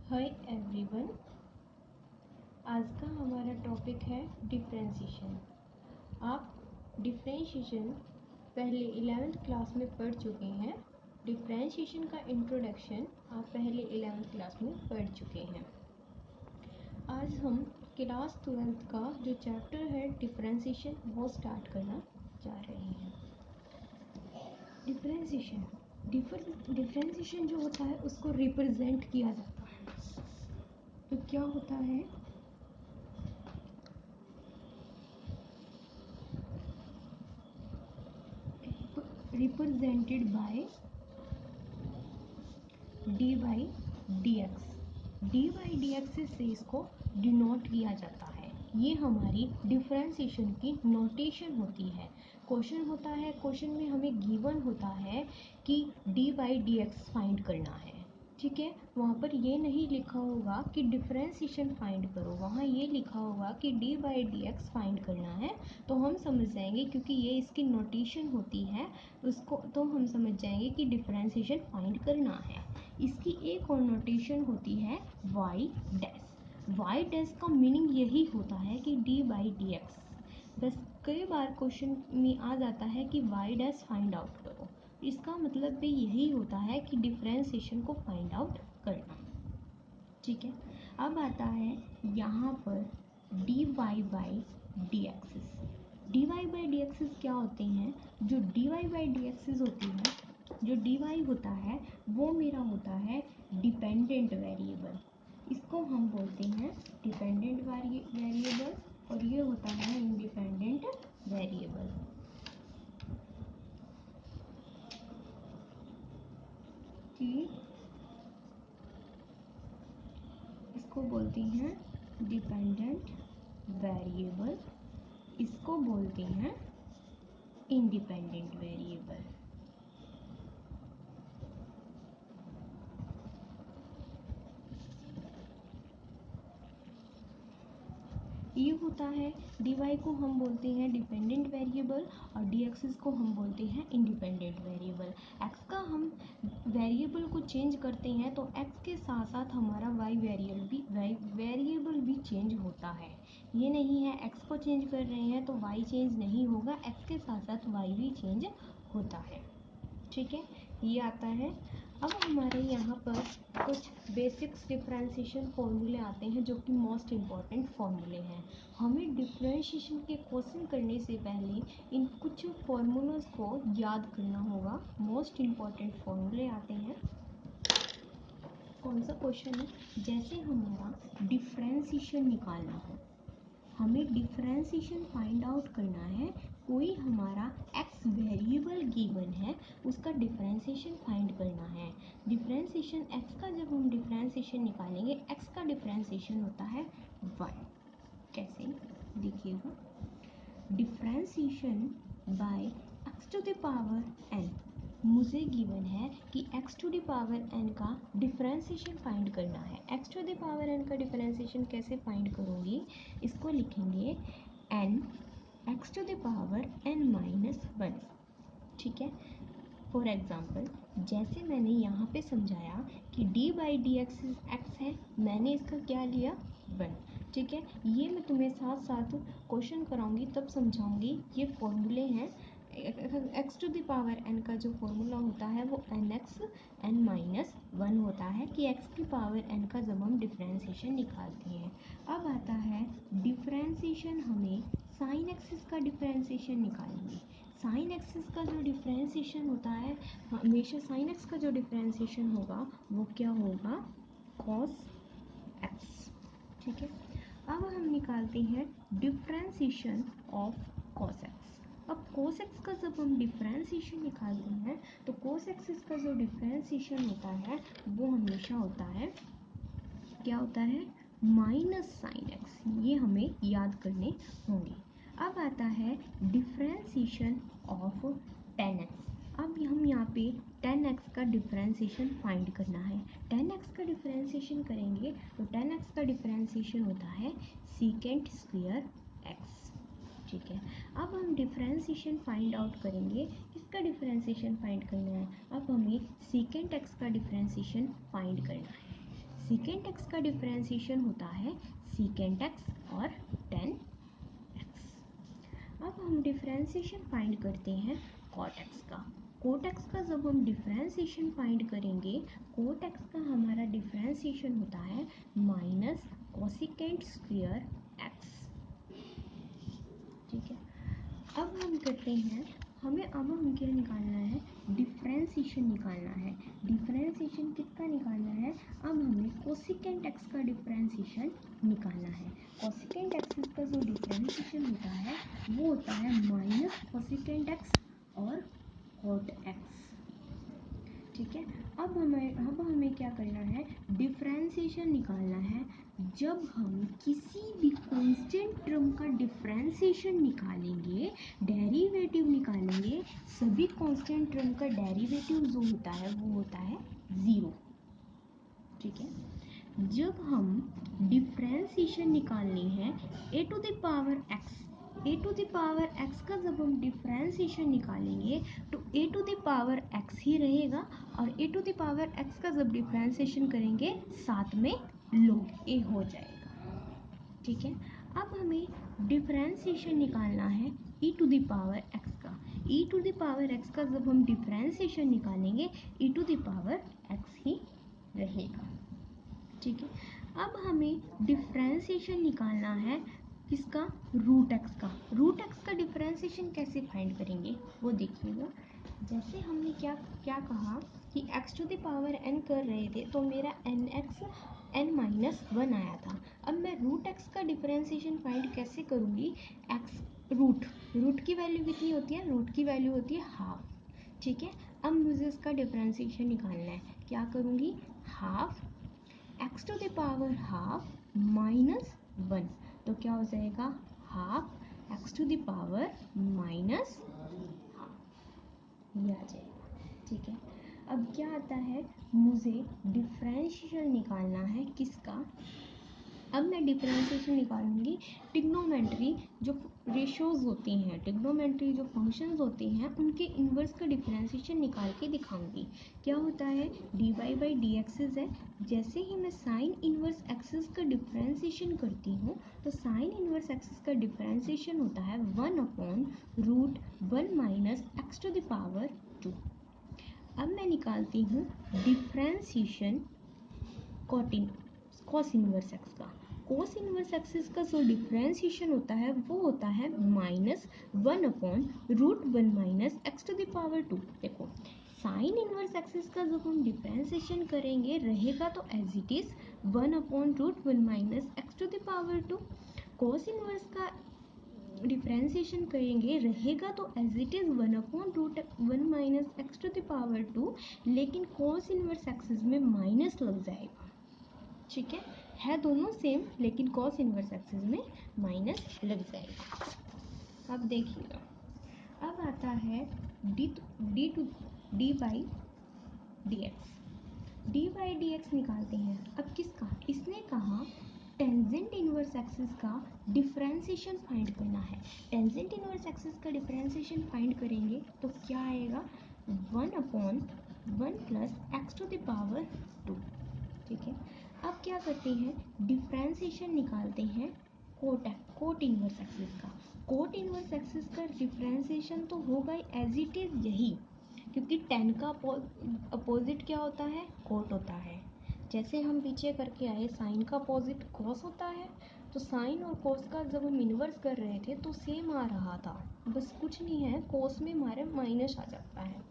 Hi everyone, आज का हमारा टॉपिक है डिफरेंशिएशन। आप डिफरेंशिएशन पहले 11th क्लास में पढ़ चुके हैं। डिफरेंशिएशन का इंट्रोडक्शन आप पहले 11th क्लास में पढ़ चुके हैं। आज हम क्लास 12th का जो चैप्टर है डिफरेंशिएशन वो स्टार्ट करना जा रहे हैं। डिफरेंशिएशन जो होता है उसको रिप्रेजेंट किया जाता है। तो क्या होता है, represented by D by D X. D by D x से इसको डिनोट किया जाता है। ये हमारी डिफरेंशिएशन की नोटेशन होती है। क्वेश्चन होता है, क्वेश्चन में हमें गिवन होता है कि D by D x find करना है, ठीक है। वहाँ पर ये नहीं लिखा होगा कि डिफरेंशिएशन फाइंड करो, वहाँ ये लिखा होगा कि D by D x find करना है। तो हम समझ जाएंगे, क्योंकि ये इसकी नोटेशन होती है उसको, तो हम समझ जाएंगे कि डिफरेंशिएशन फाइंड करना है। इसकी एक और नोटेशन होती है वाई डैश। वाई डैश का मीनिंग यही होता है कि डी बाई डी एक्स। बस कई बार क्वेश्चन में आ जाता है कि वाई डैश फाइंड आउट करो, इसका मतलब भी यही होता है कि डिफरेंशिएशन को फाइंड आउट करना, ठीक है। अब आता है यहाँ पर D Y by D X. D Y by D X क्या होते हैं? जो D Y by D X होती है, जो डी वाई होता है वो मेरा होता है डिपेंडेंट वेरिएबल। इसको हम बोलते हैं डिपेंडेंट वेरिएबल और ये होता है इंडिपेंडेंट वेरिएबल। इसको बोलते हैं डिपेंडेंट वेरिएबल, इसको बोलते हैं इंडिपेंडेंट वेरिएबल। ये होता है डी वाई को हम बोलते हैं डिपेंडेंट वेरिएबल और डी एक्सिस को हम बोलते हैं इंडिपेंडेंट वेरिएबल। एक्स का हम वेरिएबल को चेंज करते हैं तो एक्स के साथ साथ हमारा वाई वेरिएबल भी चेंज होता है। ये नहीं है एक्स को चेंज कर रहे हैं तो वाई चेंज नहीं होगा, एक्स के साथ साथ वाई भी चेंज होता है, ठीक है। ये आता है। अब हमारे यहाँ पर कुछ बेसिक्स डिफरेंशिएशन फॉर्मूले आते हैं जो कि मोस्ट इम्पॉर्टेंट फॉर्मूले हैं। हमें डिफरेंशिएशन के क्वेश्चन करने से पहले इन कुछ फॉर्मूलाज को याद करना होगा। मोस्ट इम्पॉर्टेंट फॉर्मूले आते हैं। कौन सा क्वेश्चन है? जैसे हमारा डिफरेंशिएशन निकालना हो, हमें डिफरेंशिएशन फाइंड आउट करना है। कोई हमारा एक्स वेरिएबल गिवन है, उसका डिफरेंशिएशन फाइंड करना है। डिफरेंशिएशन एक्स का जब हम डिफरेंशिएशन निकालेंगे, एक्स का डिफरेंशिएशन होता है 1। कैसे देखिएगा, differentiation by X to the power N. मुझे गिवन है कि x to the power n का डिफरेंशिएशन फाइंड करना है। x to the power n का डिफरेंशिएशन कैसे फाइंड करूँगी? इसको लिखेंगे n x to the power n minus 1, ठीक है। फॉर एग्जाम्पल, जैसे मैंने यहाँ पे समझाया कि d by D x x है, मैंने इसका क्या लिया 1, ठीक है। ये मैं तुम्हें साथ साथ क्वेश्चन कराऊंगी तब समझाऊंगी। ये फॉर्मूले हैं। X to the power n का जो फॉर्मूला होता है वो एन एक्स एन माइनस 1 होता है कि x की पावर n का जब हम डिफरेंशिएशन निकालते हैं। अब आता है डिफरेंशिएशन, हमें साइन एक्सिस का डिफरेंशिएशन निकालेंगे। साइन एक्सिस का जो डिफरेंशिएशन होता है, हमेशा साइन एक्स का जो डिफरेंशिएशन होगा वो क्या होगा? कॉस एक्स, ठीक है। अब हम निकालते हैं डिफरेंशिएशन ऑफ कॉस एक्स। अब कोस एक्स का जब हम डिफरेंशिएशन निकालते हैं तो कोस एक्सिस का जो डिफरेंशिएशन होता है वो हमेशा होता है, क्या होता है? Minus sine x. ये हमें याद करने होंगे। अब आता है डिफरेंशिएशन ऑफ टेन एक्स। अब हम यहाँ पे टेन एक्स का डिफरेंशिएशन फाइंड करना है। टेन एक्स का डिफरेंशिएशन करेंगे तो टेन एक्स का डिफरेंशिएशन होता है सीकेंट स्क्वायर एक्स, ठीक है। अब हम डिफरेंशिएशन फाइंड आउट करेंगे। किसका डिफरेंशिएशन फाइंड करना है? अब हमें सीकेंट एक्स का डिफरेंशिएशन फाइंड करना है। सीकेंट एक्स का डिफरेंशिएशन होता है सीकेंट एक्स और टेन एक्स। अब हम डिफरेंशिएशन फाइंड करते हैं कॉट एक्स का। कोट एक्स का जब हम डिफरेंशिएशन फाइंड करेंगे, कोट एक्स का हमारा डिफरेंशिएशन होता है माइनस कोसिकेंट स्क्वायर एक्स। ठीक है, अब हम करते हैं, अब हम क्या निकालना है, डिफरेंशिएशन निकालना है। डिफरेंशिएशन किसका निकालना है, अब हमें कोसिकेंट एक्स का डिफरेंशिएशन निकालना है। कोसिकेंट एक्स का जो डिफरेंशिएशन होता है वो होता है माइनस कोसिकेंट एक्स और कॉट एक्स। ठीक है, अब हमें क्या करना है, डिफरेंशिएशन निकालना है। जब हम किसी भी कांस्टेंट टर्म का डिफरेंशिएशन निकालेंगे, डेरिवेटिव निकालेंगे, सभी कांस्टेंट टर्म का डेरिवेटिव जो होता है वो होता है 0। ठीक है, जब हम डिफरेंशिएशन निकालनी है a to the power x, a to the power x का जब हम डिफरेंशिएशन निकालेंगे तो a to the power x ही रहेगा, और a to the power x का जब डिफरेंशिएशन करेंगे साथ में log ए हो जाएगा। ठीक है, अब हमें डिफरेंशिएशन निकालना है e to the power x का। e to the power x का जब हम डिफरेंशिएशन निकालेंगे e to the power x ही रहेगा। ठीक है, अब हमें डिफरेंशिएशन निकालना है किसका, रूट एक्स का। रूट एक्स का डिफरेंशिएशन कैसे फाइंड करेंगे वो देखिएगा। जैसे हमने क्या क्या कहा कि x to the power n कर रहे थे तो मेरा एन एक्स n माइनस 1 आया था। अब मैं रूट एक्स का डिफरेंशिएशन फाइंड कैसे करूँगी, एक्स रूट की वैल्यू कितनी होती है, रूट की वैल्यू होती है हाफ। ठीक है, अब मुझे इसका डिफरेंशिएशन निकालना है, क्या करूँगी, half X to the power half minus 1, तो क्या हो जाएगा, half X to the power minus half, ये आ जाएगा। ठीक है, अब क्या आता है, मुझे डिफरेंशिएशन निकालना है किसका, अब मैं डिफरेंशिएशन निकालूंगी ट्रिग्नोमेट्री जो रेशियोज होती हैं, ट्रिग्नोमेट्री जो फंक्शंस होते हैं उनके इन्वर्स का डिफरेंशिएशन निकाल के दिखाऊंगी। क्या होता है, D Y by D X है, जैसे ही मैं साइन इन्वर्स एक्सेस का डिफरेंशिएशन करती हूँ तो साइन इन्वर्स एक्सेस का डिफरेंशिएशन होता है 1/√1 minus X to the power 2। अब मैं निकालती हूँ डिफरेंशिएशन कॉस इन्वर्स एक्स का। कोस इन्वर्स एक्सिस का जो डिफरेंशिएशन होता है वो होता है -1/√1 minus X to the power 2। देखो, साइन इन्वर्स एक्सिस का जब हम डिफरेंशिएशन करेंगे रहेगा तो as it is 1/√1 minus X to the power 2। Cos inverse का डिफरेंशिएशन करेंगे रहेगा तो as it is 1/√1 minus X to the power 2, लेकिन कोस इन्वर्स एक्सिस में माइनस लग जाएगा। ठीक है दोनों सेम, लेकिन कॉस इन्वर्स एक्सिस में माइनस लग जाएगा। अब देखिएगा, अब आता है D by D X. D by D X निकालते हैं अब किसका, इसने कहा टेंजेंट इन्वर्स एक्सिस का डिफरेंशिएशन फाइंड करना है। टेंजेंट इन्वर्स एक्सिस का डिफरेंशिएशन फाइंड करेंगे तो क्या आएगा, 1/1 plus X to the power 2। ठीक है, अब क्या करते हैं, डिफरेंशिएशन निकालते हैं कोट इन्वर्स एक्सिस का। कोट इन्वर्स एक्सिस का डिफरेंशिएशन तो होगा एज इट इज यही, क्योंकि टेन का अपोजिट क्या होता है, कोट होता है। जैसे हम पीछे करके आए, साइन का अपोजिट कॉस होता है, तो साइन और कॉस का जब हम इन्वर्स कर रहे थे तो सेम आ रहा था, बस कुछ नहीं है, कॉस में हमारे माइनस आ जाता है।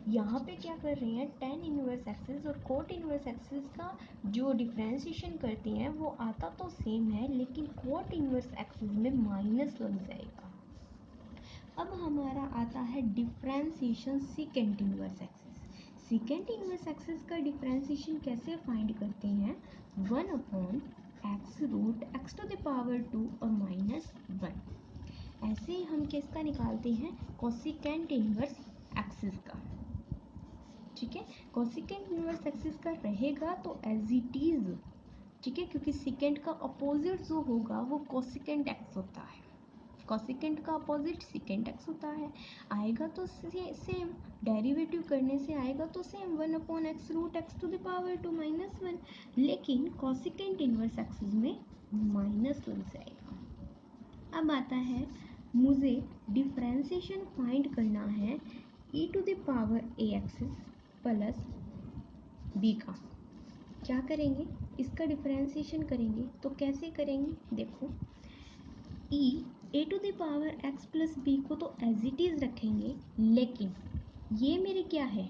यहाँ पे क्या कर रहे हैं, टेन इन्वर्स एक्सिस और कोट इन्वर्स एक्सिस का जो डिफरेंशिएशन करते हैं वो आता तो सेम है, लेकिन कोट इन्वर्स एक्सिस में माइनस लग जाएगा। अब हमारा आता है differentiation secant inverse axis. Second inverse X का डिफरेंशिएशन कैसे फाइंड करते हैं, 1/x√x टू द पावर 2 और -1। ऐसे ही हम किसका निकालते हैं, कोसिकेंट इन्वर्स एक्सिस का। ठीक है, कोसिकेंट इन्वर्स एक्सिस का रहेगा तो एज इट इज, ठीक है, क्योंकि सेकेंड का अपोजिट जो होगा वो कोसिकेंट एक्स होता है। कॉसिकेंट का अपोजिट सिकेंट एक्स होता है। आएगा तो सेम, डेरिवेटिव करने से आएगा तो same, 1/x root X to the power 2 -1, लेकिन कॉसिकेंट इनवर्स एक्सिस में -1 से आएगा। अब आता है मुझे डिफ्रेंसिएशन फाइंड करना है e to the power a X plus b का। क्या करेंगे, इसका डिफरेंशिएशन करेंगे तो कैसे करेंगे, देखो a to the power x plus b को तो एज इट इज़ रखेंगे, लेकिन ये मेरे क्या है,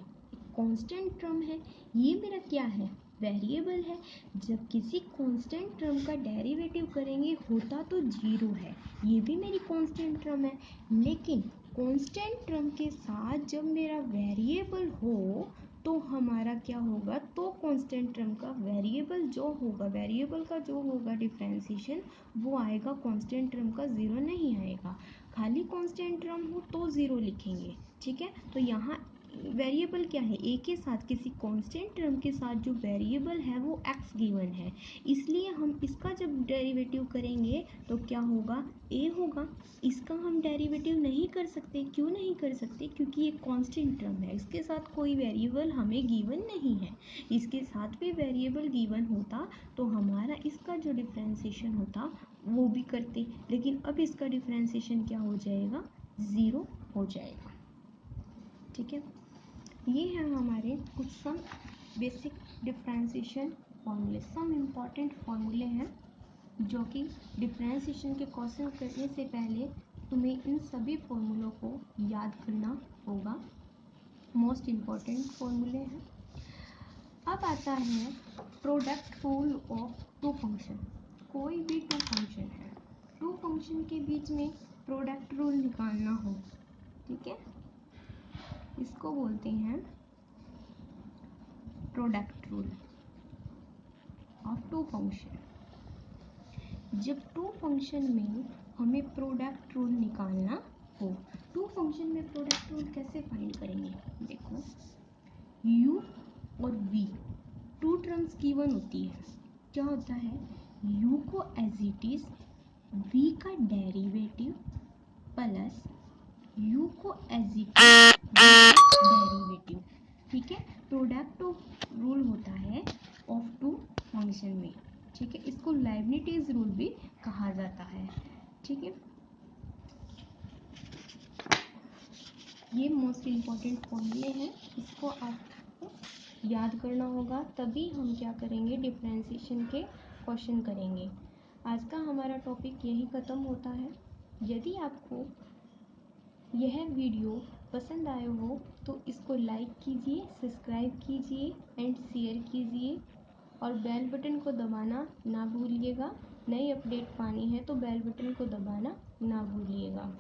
कांस्टेंट टर्म है, ये मेरा क्या है, वेरिएबल है। जब किसी कांस्टेंट टर्म का डेरिवेटिव करेंगे होता तो जीरो है, ये भी मेरी कांस्टेंट टर्म है, लेकिन कांस्टेंट टर्म के साथ जब मेरा वेरिएबल हो तो हमारा क्या होगा, तो कांस्टेंट टर्म का वेरिएबल जो होगा, वेरिएबल का जो होगा डिफरेंशिएशन वो आएगा, कांस्टेंट टर्म का ज़ीरो नहीं आएगा। खाली कांस्टेंट टर्म हो तो ज़ीरो लिखेंगे, ठीक है। तो यहाँ वेरिएबल क्या है, ए के साथ किसी कांस्टेंट टर्म के साथ जो वेरिएबल है वो एक्स गिवन है, इसलिए हम इसका जब डेरिवेटिव करेंगे तो क्या होगा, ए होगा। इसका हम डेरिवेटिव नहीं कर सकते, क्यों नहीं कर सकते, क्योंकि ये कांस्टेंट टर्म है, इसके साथ कोई वेरिएबल हमें गिवन नहीं है। इसके साथ भी वेरिएबल गिवन होता तो हमारा इसका जो डिफरेंशिएशन होता वो भी करते, लेकिन अब इसका डिफरेंशिएशन क्या हो जाएगा, ज़ीरो हो जाएगा, ठीक है। ये है हमारे कुछ सम बेसिक डिफरेंशिएशन फॉर्मूले, सम इम्पॉर्टेंट फॉर्मूले हैं जो कि डिफरेंशिएशन के क्वेश्चन करने से पहले तुम्हें इन सभी फॉर्मूलों को याद करना होगा, मोस्ट इम्पॉर्टेंट फॉर्मूले हैं। अब आता है product rule of two function. कोई भी टू फंक्शन है, टू फंक्शन के बीच में प्रोडक्ट रूल निकालना हो, ठीक है, इसको बोलते हैं product rule of two function. जब टू फंक्शन में हमें प्रोडक्ट रूल निकालना हो, टू फंक्शन में प्रोडक्ट रूल कैसे फाइंड करेंगे, देखो u और v टू टर्म्स गिवन होती है, क्या होता है, u को एज इट इज v का डेरिवेटिव प्लस u को एज इट इज डेरिवेटिव, ठीक है। प्रोडक्ट रूल होता है ऑफ टू फंक्शन में, ठीक है, इसको लाइबनिटीज रूल भी कहा जाता है, ठीक है। ये मोस्ट इम्पॉर्टेंट फॉर्मूले हैं, इसको आपको याद करना होगा, तभी हम क्या करेंगे, डिफरेंशिएशन के क्वेश्चन करेंगे। आज का हमारा टॉपिक यही ख़त्म होता है। यदि आपको यह वीडियो पसंद आए हो तो इसको लाइक कीजिए, सब्सक्राइब कीजिए एंड शेयर कीजिए, और बेल बटन को दबाना ना भूलिएगा। नई अपडेट पानी है तो बेल बटन को दबाना ना भूलिएगा।